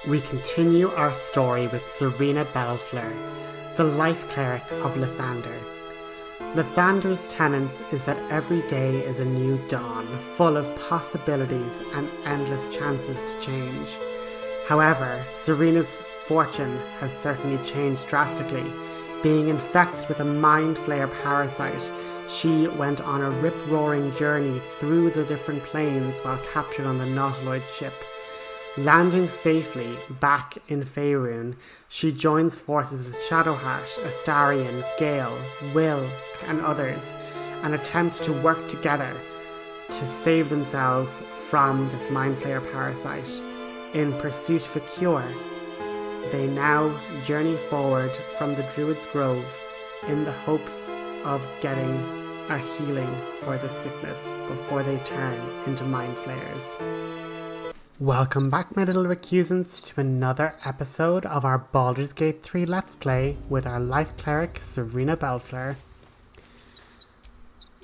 we continue our story with Serena Bellefluer, the Life Cleric of Lathander. Lathander's tenets is that every day is a new dawn, full of possibilities and endless chances to change. However, Serena's fortune has certainly changed drastically. Being infected with a mind flayer parasite, she went on a rip-roaring journey through the different planes while captured on the Nautiloid ship. Landing safely back in Faerun, she joins forces with Shadowhat, Astarion, Gale, Wyll, and others, and attempts to work together to save themselves from this mind flayer parasite. In pursuit of a cure, they now journey forward from the Druid's Grove in the hopes of getting a healing for the sickness before they turn into mind flayers. Welcome back, my little recusants, to another episode of our Baldur's Gate 3 Let's Play with our Life Cleric Serena Bellefluer.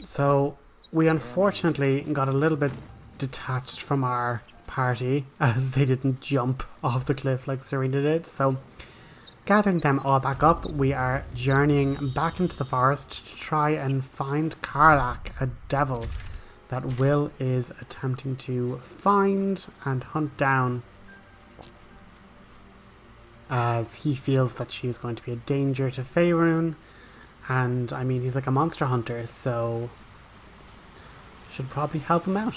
So, we unfortunately got a little bit detached from our party as they didn't jump off the cliff like Serena did. So, gathering them all back up, we are journeying back into the forest to try and find Karlach, a devil that Wyll is attempting to find and hunt down, as he feels that she is going to be a danger to Faerun. And I mean, he's like a monster hunter, so should probably help him out.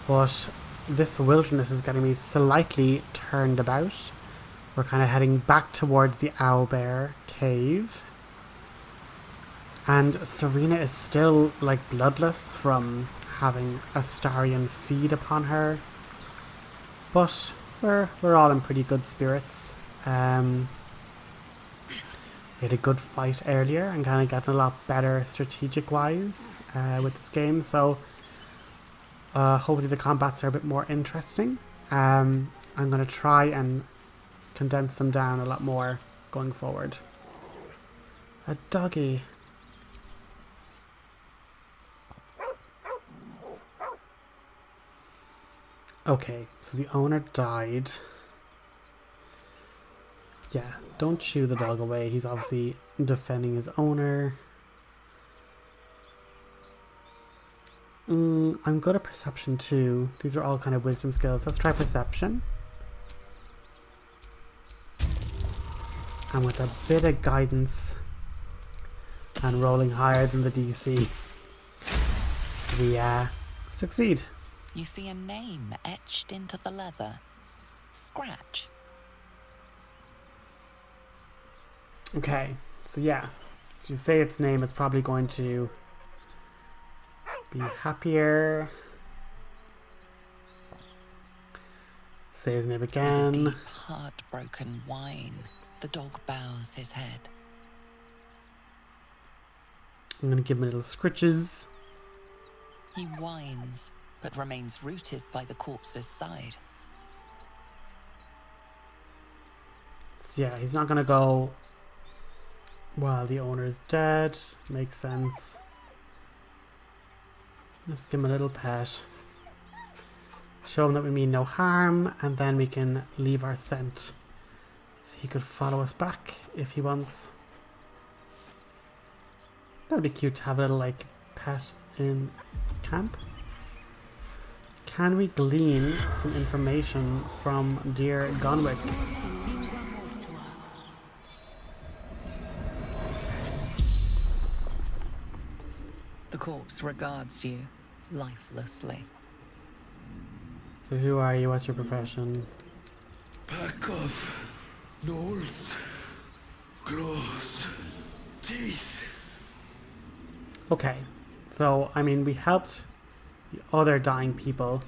But this wilderness is getting me slightly turned about. We're kind of heading back towards the Owlbear cave. And Serena is still like bloodless from having Astarion feed upon her. But we're all in pretty good spirits. We had a good fight earlier and kind of getting a lot better strategic wise with this game. So hopefully the combats are a bit more interesting. I'm going to try and condense them down a lot more going forward. A doggy. Okay, so the owner died. Yeah, don't shoo the dog away. He's obviously defending his owner. I'm good at perception too. These are all kind of wisdom skills. Let's try perception. And with a bit of guidance and rolling higher than the DC, we succeed. You see a name etched into the leather. Scratch. Okay, so yeah. So you say its name, it's probably going to be happier. Say his name again. With a deep, heartbroken whine, the dog bows his head. I'm going to give him little scritches. He whines, but remains rooted by the corpse's side. So yeah, he's not gonna go while the owner's dead. Makes sense. Just give him a little pet. Show him that we mean no harm, and then we can leave our scent. So he could follow us back if he wants. That'd be cute to have a little like pet in camp. Can we glean some information from dear Gonwick? The corpse regards you lifelessly. So who are you? What's your profession? Pack of gnolls, claws, teeth. Okay, so I mean we helped the other dying people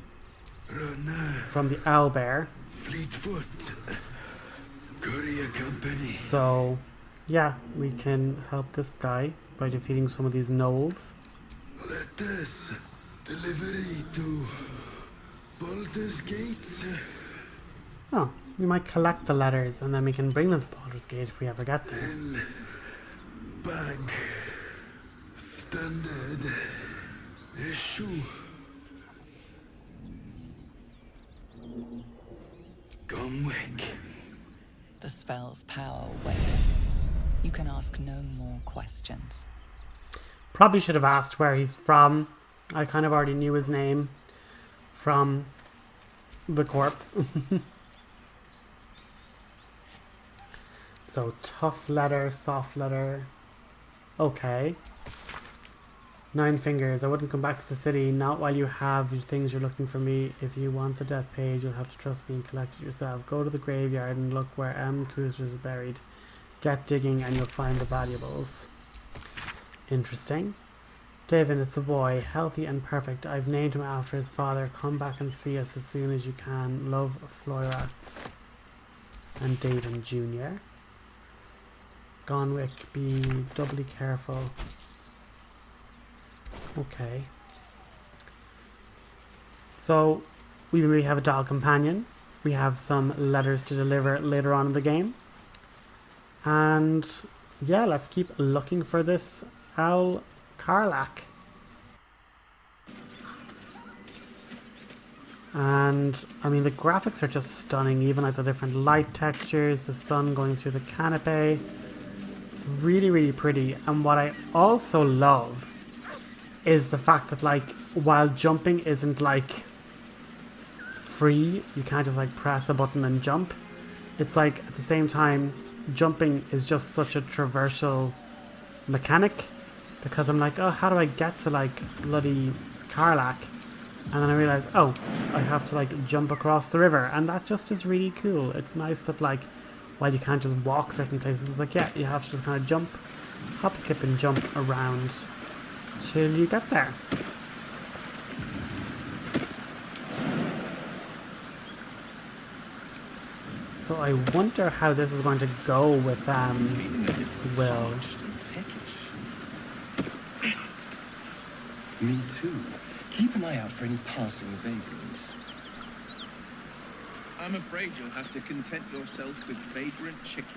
from the Owlbear. Fleetfoot, courier company. So yeah, we can help this guy by defeating some of these gnolls. Let us delivery to Baldur's Gate. Oh, we might collect the letters and then we can bring them to Baldur's Gate if we ever get there. Bang. Standard issue. Gonwick. The spell's power wanes. You can ask no more questions. Probably should have asked where he's from. I kind of already knew his name from the corpse. So tough letter, soft letter. Okay. 9 fingers. I wouldn't come back to the city, not while you have things you're looking for me. If you want the death page, you'll have to trust me and collect it yourself. Go to the graveyard and look where M. Cruiser is buried. Get digging and you'll find the valuables. Interesting. David, it's a boy, healthy and perfect. I've named him after his father. Come back and see us as soon as you can. Love, Flora and David Jr. Gonwick, be doubly careful. Okay. So, we really have a dog companion. We have some letters to deliver later on in the game. And yeah, let's keep looking for this owl Karlach. And I mean, the graphics are just stunning, even like the different light textures, the sun going through the canopy. Really, really pretty. And what I also love is the fact that, like, while jumping isn't like free, you can't just like press a button and jump. It's like at the same time, jumping is just such a traversal mechanic, because I'm like, oh, how do I get to like bloody Karlach? And then I realize, oh, I have to like jump across the river, and that just is really cool. It's nice that, like, while you can't just walk certain places, it's like, yeah, you have to just kind of jump, hop, skip and jump around till you get there. So I wonder how this is going to go with Wyll. Me too. Keep an eye out for any passing vagrants. I'm afraid you'll have to content yourself with vagrant chickens.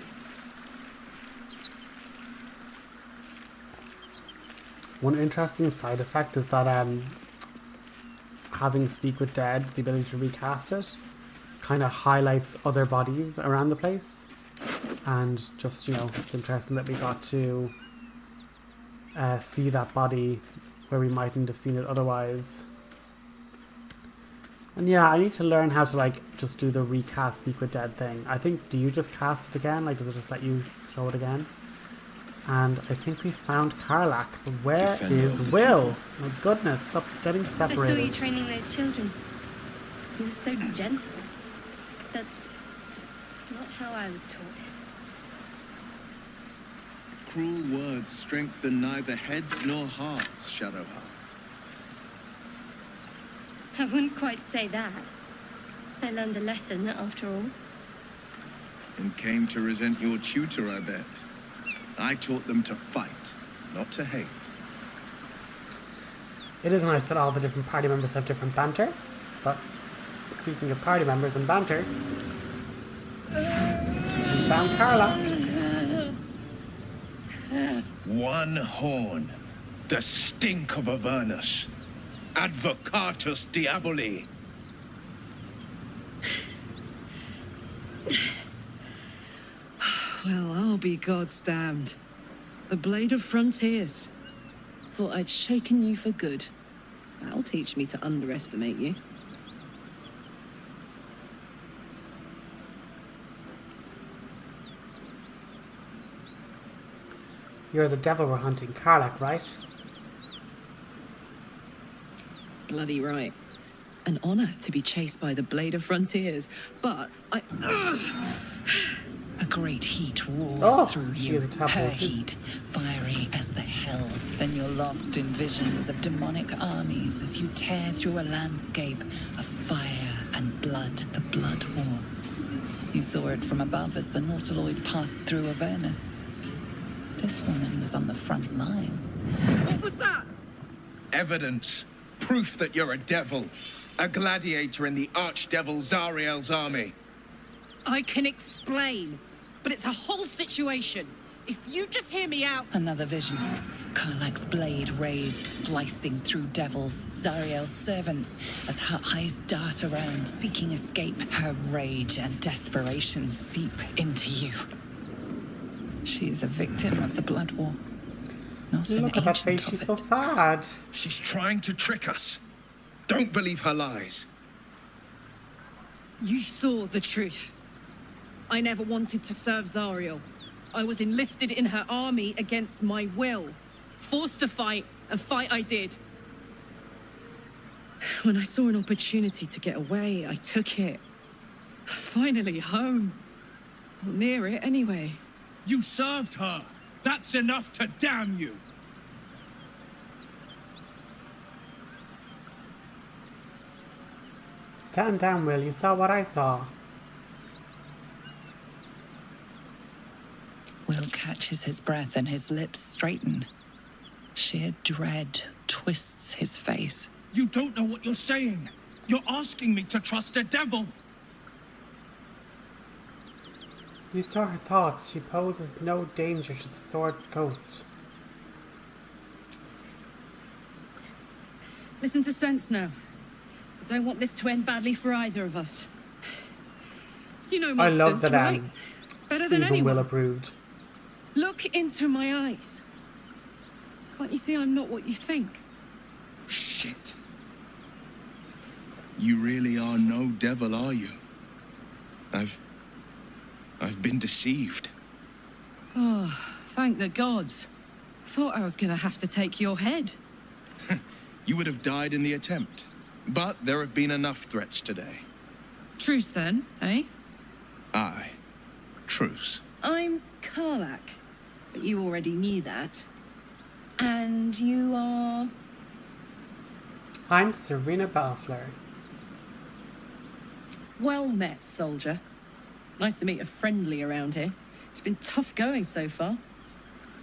One interesting side effect is that having Speak with Dead, the ability to recast it, kind of highlights other bodies around the place. And just, you know, it's interesting that we got to see that body where we mightn't have seen it otherwise. And yeah, I need to learn how to like just do the recast Speak with Dead thing. I think, do you just cast it again? Like, does it just let you throw it again? And I think we found Karlach, but where is Wyll? My goodness, stop getting separated. I saw you training those children. You were so gentle. That's not how I was taught. Cruel words strengthen neither heads nor hearts, Shadowheart. I wouldn't quite say that. I learned a lesson, after all. And came to resent your tutor, I bet. I taught them to fight, not to hate. It is nice that all the different party members have different banter, but speaking of party members and banter, we found Karlach. One horn, the stink of Avernus, advocatus diaboli. Well, I'll be God's damned. The Blade of Frontiers. Thought I'd shaken you for good. That'll teach me to underestimate you. You're the devil we're hunting, Karlach, right? Bloody right. An honor to be chased by the Blade of Frontiers, but I... A great heat roars through she you, is a tap her water. heat, fiery as the hells. Then you're lost in visions of demonic armies as you tear through a landscape of fire and blood, the Blood War. You saw it from above as the Nautiloid passed through Avernus. This woman was on the front line. What was that? Evidence. Proof that you're a devil. A gladiator in the archdevil Zariel's army. I can explain, but it's a whole situation. If you just hear me out... Another vision. Karlach's blade raised, slicing through devils, Zariel's servants, as her eyes dart around, seeking escape. Her rage and desperation seep into you. She is a victim of the Blood War. Not an Look at that ancient face, of she's it. so sad. She's trying to trick us. Don't believe her lies. You saw the truth. I never wanted to serve Zariel. I was enlisted in her army against my will. Forced to fight, and fight I did. When I saw an opportunity to get away, I took it. Finally home. Or near it, anyway. You served her. That's enough to damn you. Stand down, Wyll. You saw what I saw. Wyll catches his breath and his lips straighten. Sheer dread twists his face. You don't know what you're saying. You're asking me to trust a devil. You saw her thoughts. She poses no danger to the sword ghost. Listen to sense now. I don't want this to end badly for either of us. You know I monsters, love that right? Better than even anyone. Wyll approved. Look into my eyes. Can't you see I'm not what you think? Shit. You really are no devil, are you? I've been deceived. Oh, thank the gods. Thought I was gonna have to take your head. You would have died in the attempt. But there have been enough threats today. Truce then, eh? Aye. Truce. I'm Karlach. But you already knew that. And you are... I'm Serena Bellefluer. Well met, soldier. Nice to meet a friendly around here. It's been tough going so far.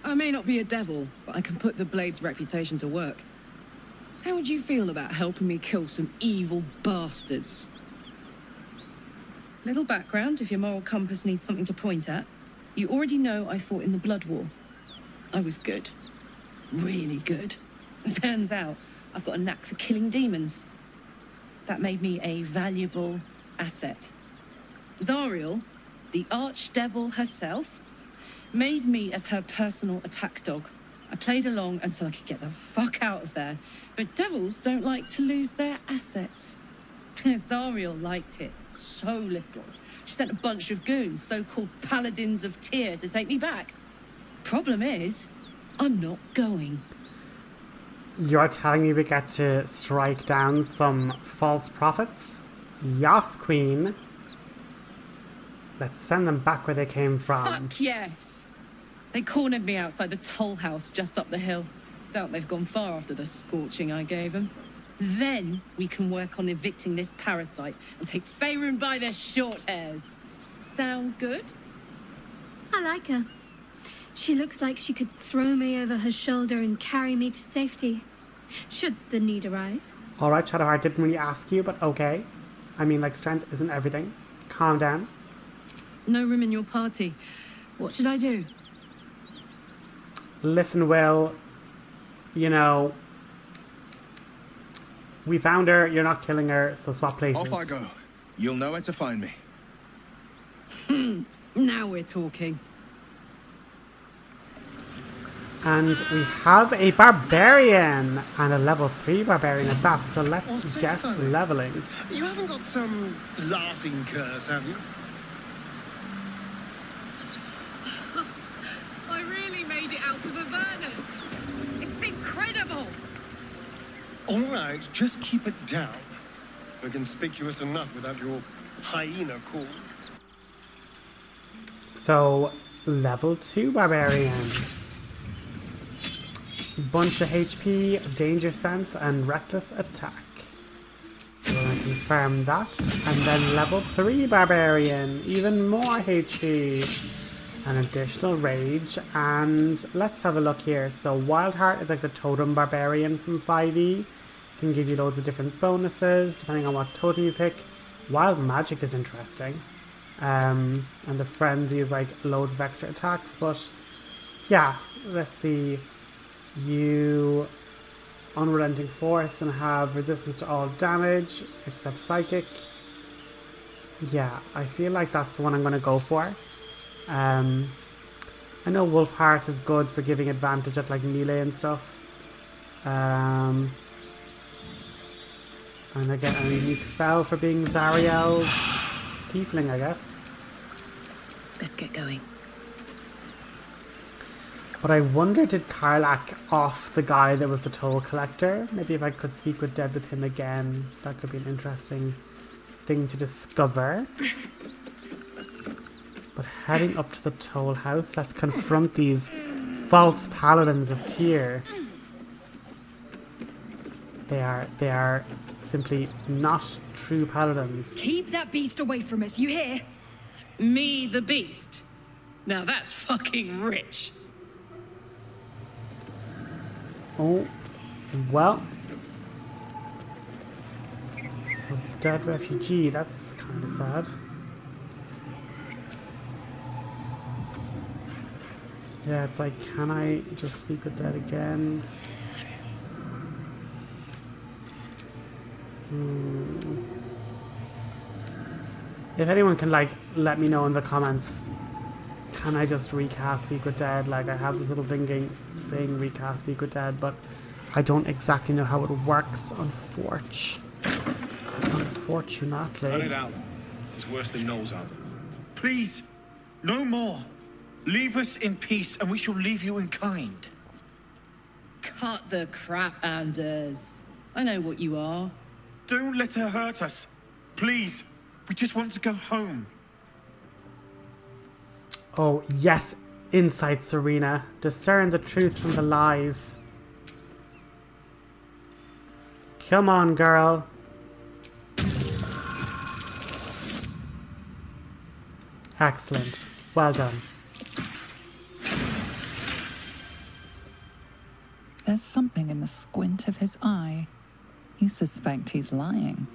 I may not be a devil, but I can put the Blade's reputation to work. How would you feel about helping me kill some evil bastards? Little background, if your moral compass needs something to point at. You already know I fought in the Blood War. I was good. Really good. Turns out, I've got a knack for killing demons. That made me a valuable asset. Zariel, the archdevil herself, made me as her personal attack dog. I played along until I could get the fuck out of there. But devils don't like to lose their assets. Zariel liked it so little. She sent a bunch of goons, so-called paladins of Tyr, to take me back. Problem is, I'm not going. You're telling me we get to strike down some false prophets? Yas, Queen. Let's send them back where they came from. Fuck yes! They cornered me outside the toll house just up the hill. Doubt they've gone far after the scorching I gave them. Then we can work on evicting this parasite and take Faerun by their short hairs. Sound good? I like her. She looks like she could throw me over her shoulder and carry me to safety, should the need arise. Alright, Shadowheart, didn't really ask you, but okay. I mean, like, strength isn't everything. Calm down. No room in your party. What should I do? Listen, Wyll. You know, we found her, you're not killing her, so swap places. Off I go. You'll know where to find me. Now we're talking. And we have a barbarian and a level 3 barbarian at that, so let's What's so get funny? leveling. You haven't got some laughing curse, have you? I really made it out of Avernus. It's incredible. All right, just keep it down. We're conspicuous enough without your hyena call. So, level 2 barbarian. Bunch of HP, danger sense, and reckless attack. So we're going to confirm that. And then level 3 barbarian, even more HP. An additional rage, and let's have a look here. So Wild Heart is like the totem barbarian from 5e. Can give you loads of different bonuses depending on what totem you pick. Wild Magic is interesting. And the Frenzy is like loads of extra attacks, but yeah, let's see. You unrelenting force and have resistance to all damage except psychic. Yeah, I feel like that's the one I'm going to go for. I know Wolf Heart is good for giving advantage at like melee and stuff. And I get a unique spell for being Zariel's tiefling, I guess. Let's get going. But I wonder, did Karlach off the guy that was the toll collector? Maybe if I could speak with Dead with him again, that could be an interesting thing to discover. But heading up to the toll house, let's confront these false paladins of Tyr. They are simply not true paladins. Keep that beast away from us, you hear? Me, the beast? Now that's fucking rich. Oh, well. A dead refugee, that's kind of sad. Yeah, it's like, can I just speak with Dead again? If anyone can, like, let me know in the comments, can I just recast Speak with Dead? Like, I have this little thing saying recast Speak with Dead, but I don't exactly know how it works, unfortunately. Cut it out. It's worse than nose out. Please, no more. Leave us in peace, and we shall leave you in kind. Cut the crap, Anders. I know what you are. Don't let her hurt us. Please, we just want to go home. Oh, yes, insight, Serena. Discern the truth from the lies. Come on, girl. Excellent. Well done. There's something in the squint of his eye. You suspect he's lying.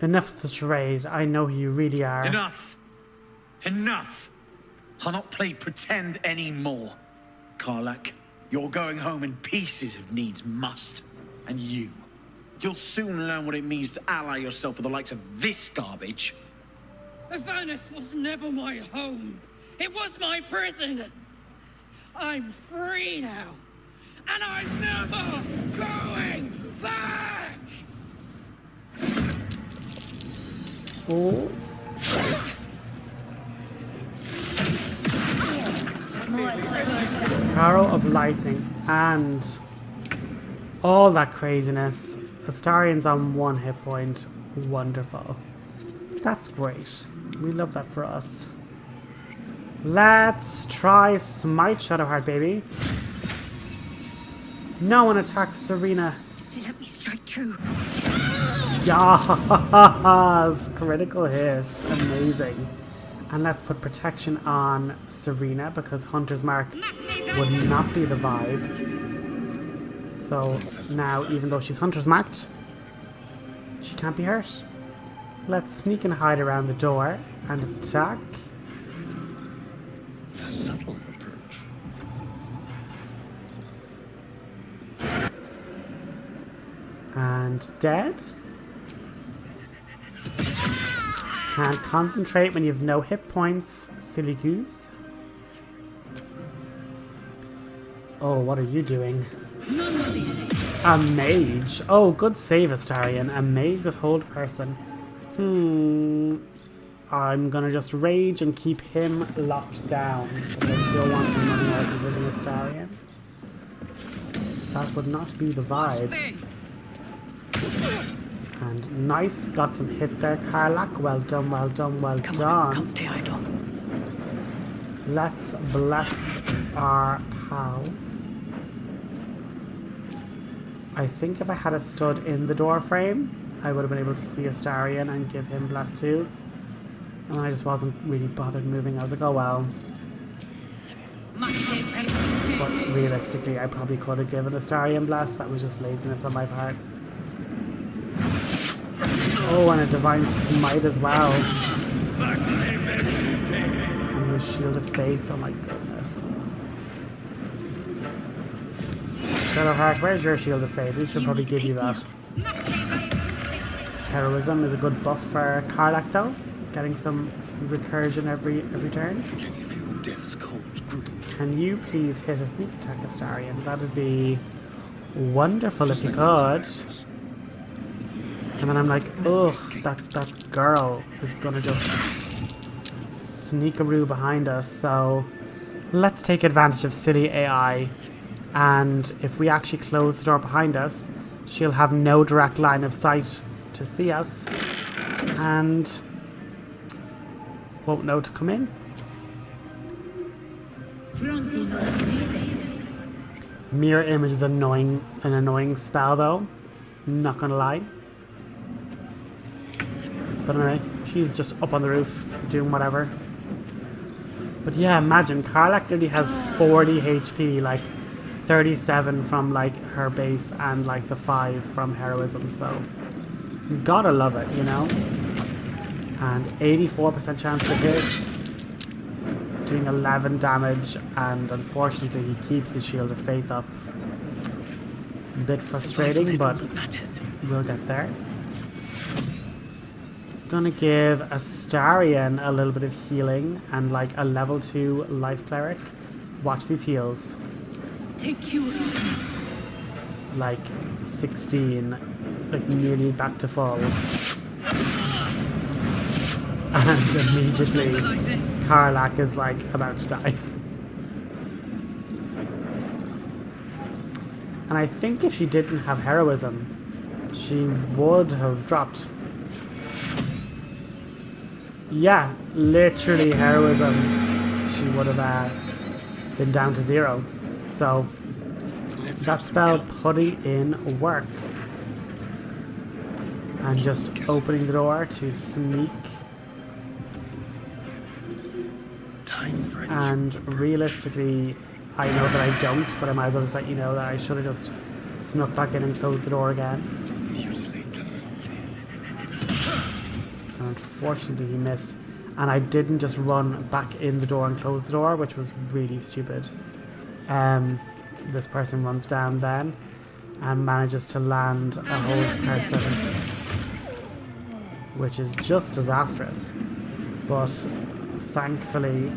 Enough of the charade. I know who you really are. Enough. Enough. I'll not play pretend anymore. Karlach, you're going home in pieces if needs must. And you'll soon learn what it means to ally yourself with the likes of this garbage. Avernus was never my home. It was my prison. I'm free now. And I'm never going back! Oh. Arrow of lightning and all that craziness. Astarion's on 1 hit point. Wonderful. That's great. We love that for us. Let's try Smite Shadowheart, baby. No one attacks Serena. Let me strike true. Yes! Critical hit. Amazing. And let's put protection on Serena because Hunter's Mark would not be the vibe. So now, even though she's Hunter's Marked, she can't be hurt. Let's sneak and hide around the door and attack. A subtle approach. And dead. Can't concentrate when you have no hit points, silly goose. Oh, what are you doing? A mage. Oh, good save, Astarion. A mage with hold person. I'm gonna just rage and keep him locked down. But I still want him running out and living Astarion. That would not be the vibe. And nice, got some hit there, Karlach. Well done, well done, well done. On, can't stay idle. Let's bless our pals. I think if I had it stood in the door frame, I would have been able to see Astarion and give him bless too. And I just wasn't really bothered moving. I was like, oh well. But realistically, I probably could have given Astarion bless. That was just laziness on my part. Oh, and a divine smite as well. And the shield of faith. Oh my goodness. Shadowheart, where's your Shield of Fate? We should probably give you that. Heroism is a good buff for Karlach though. Getting some recursion every turn. Can you feel death's cold grip? Can you please hit a sneak attack, Astarion? That would be wonderful if you could. And then I'm like, ugh, that girl is gonna just sneakaroo behind us. So let's take advantage of City AI. And if we actually close the door behind us, she'll have no direct line of sight to see us. And won't know to come in. Mirror image is an annoying spell though. Not gonna lie. But anyway, she's just up on the roof doing whatever. But yeah, imagine Karlach literally has 40 HP, like 37 from like her base and like the 5 from heroism, so gotta love it, you know. And 84% chance to hit, doing 11 damage, and unfortunately he keeps his Shield of Faith up. A bit frustrating, but we'll get there. Gonna give Astarion a little bit of healing and like a level 2 Life Cleric. Watch these heals. Take cure. Like 16, like nearly back to full. And immediately Karlach is like about to die. And I think if she didn't have heroism, she would have dropped. Yeah, literally heroism, she would have been down to 0. So that spell putting in work. And just opening the door to sneak. And realistically, I know that I don't, but I might as well just let you know that I should have just snuck back in and closed the door again. And unfortunately he missed. And I didn't just run back in the door and close the door, which was really stupid. This person runs down then and manages to land a whole person, which is just disastrous. But thankfully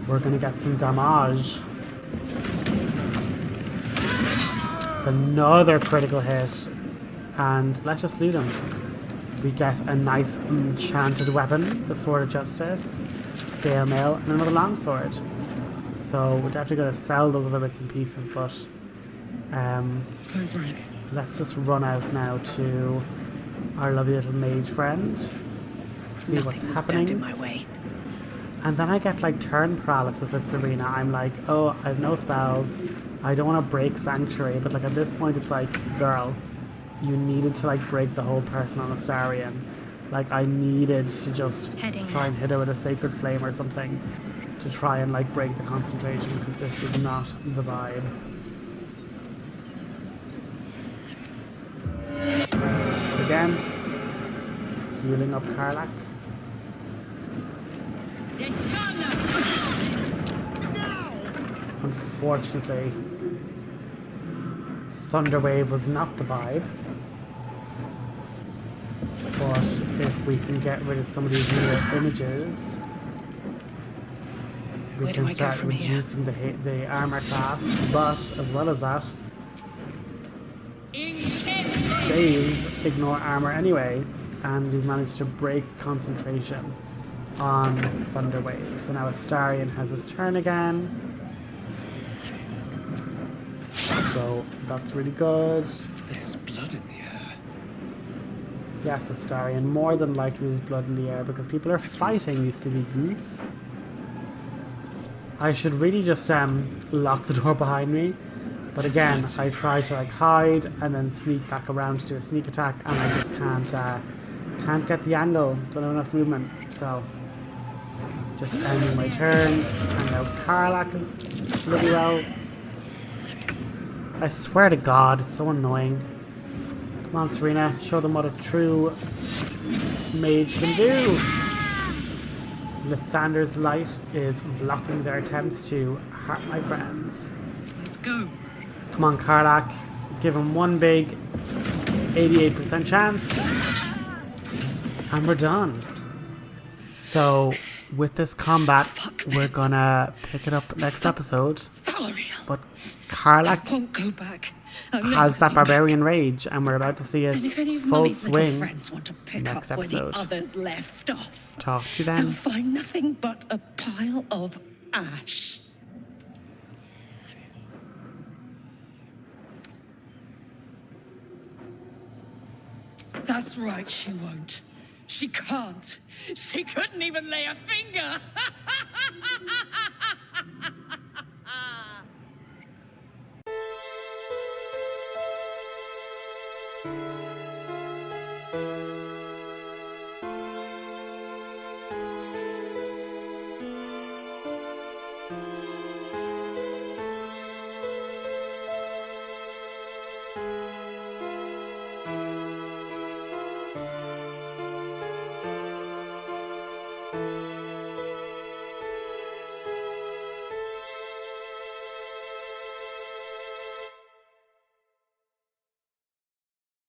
we're going to get some damage. Another critical hit, and let's just loot him. We get a nice enchanted weapon, the Sword of Justice, scale mail, and another longsword. So we're definitely going to sell those other bits and pieces, but let's just run out now to our lovely little mage friend. See what's happening. In my way. And then I get like turn paralysis with Serena. I'm like, oh, I have no spells. I don't want to break Sanctuary, but like at this point it's like, girl, you needed to like break the whole person on Astarion. Like I needed to just try and hit her with a Sacred Flame or something to try and like break the concentration, because this is not the vibe. Again, healing up Karlach. Unfortunately, Thunderwave was not the vibe. But if we can get rid of some of these mirror images, we can start reducing the armor class. But as well as that, saves ignore armor anyway, and we've managed to break concentration on Thunderwave. So now Astarion has his turn again. So that's really good. There's blood in the air. Yes, Astarion, more than likely there's blood in the air because people are fighting, you silly goose. I should really just lock the door behind me. But again, I try to like hide and then sneak back around to do a sneak attack, and I just can't get the angle. Don't have enough movement. So just ending my turn, and now Karlach is bloody well. I swear to God, it's so annoying. Come on, Serena, show them what a true mage can do. Lathander's light is blocking their attempts to hurt my friends. go. Come on, Karlach. Give him one big 88% chance. And we're done. So, with this combat, we're gonna pick it up next episode. Thariel. But I Karlach won't go back. has that barbarian rage, and we're about to see it And if any of full Mummy's little swing. friends want to pick next up where episode. the others left off, Talk to you they'll then. find nothing but a pile of ash. That's right, she won't. She can't. She couldn't even lay a finger.